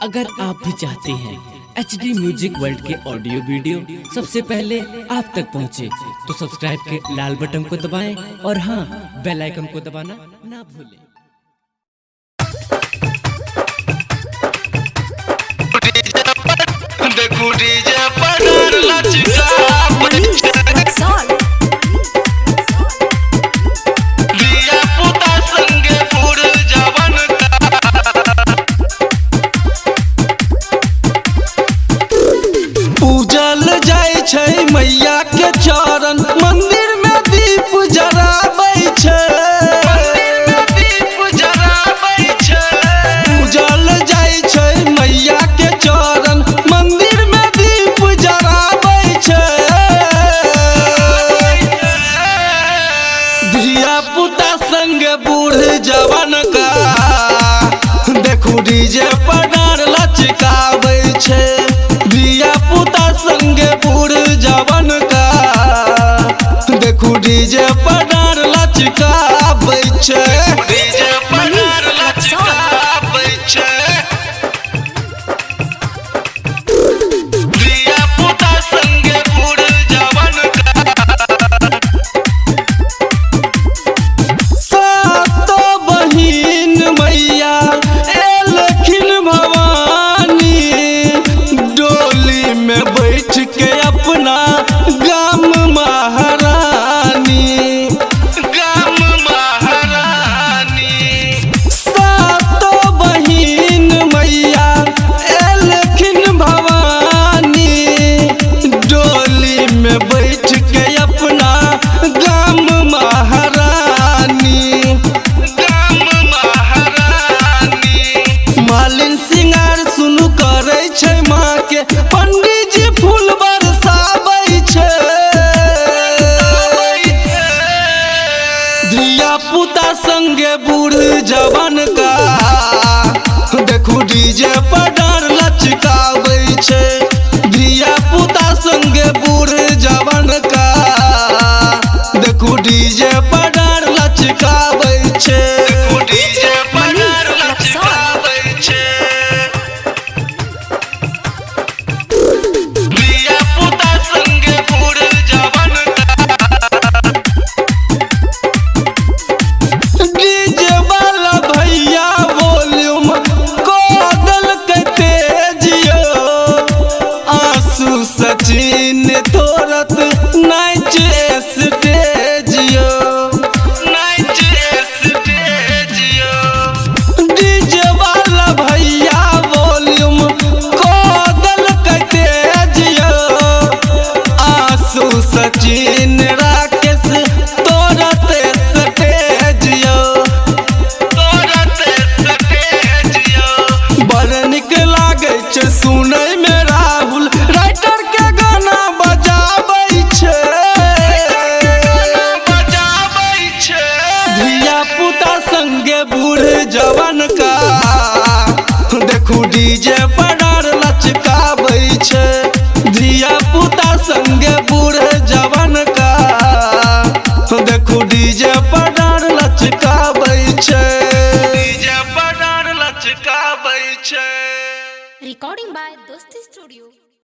अगर आप भी चाहते हैं HD म्यूजिक वर्ल्ड के ऑडियो वीडियो सबसे पहले आप तक पहुंचे, तो सब्सक्राइब के लाल बटन को दबाएं और हाँ, बेल आइकन को दबाना ना भूलें। देखो डीजे पर लचका दिया पुता संगे फूल जवन पूजल जाय छै मैया के चरण, मंदिर में दीप जराबै छै, पूजल जाय छै मैया के चरण, मंदिर में दीप जराबै छै। धिया पुता संग बूढ़ जवान का देखू डीजे पर डार लचकाबै छै। धिया पुता संग बूढ़ जवान का देखू डीजे पर डार लचकाबै छै। डीजे पर डार लचकाबै छै। धिया पुता संग बूढ़ जवान का सातो बहिन मैया एलखिन भवानी, डोली में बैठ के अपना गाम महारानी, गाम महारानी। सातो बहिन मैया एलखिन भवानी, डोली में बैठ के अपना गाम महारानी, गाम महारानी। मालिन सिंगार सुनु करे छै माँ के, पंडित जी फूल बरसाबै छै। धिया पुता संगे बूढ़ जवान का देखू डीजे पर डार लचकाबै छै। धिया पुता संगे बूढ़ जवान का देखू डीजे पर डार लचकाबै छै। डीजे पर डार लचकाबै छै। धिया पुता संगे बूढ़ जवान डीजे वाला भैया वॉल्यूम को देलकै तेजियो, आंसू सचिन तोरत नाच स्टेजियो, नाच स्टेजियो। डीजे वाला भैया वॉल्यूम को देलकै तेजियो, आंसू सचिन राकेश तोरत स्टेजियो, तोरत स्टेजियो। बड़ नीक लागै छै सुनै में राहुल राइटर के गाना बजाबै छै, बजाबै छै। धिया पुता संगे बूढ़ जवान का देखू डीजे पर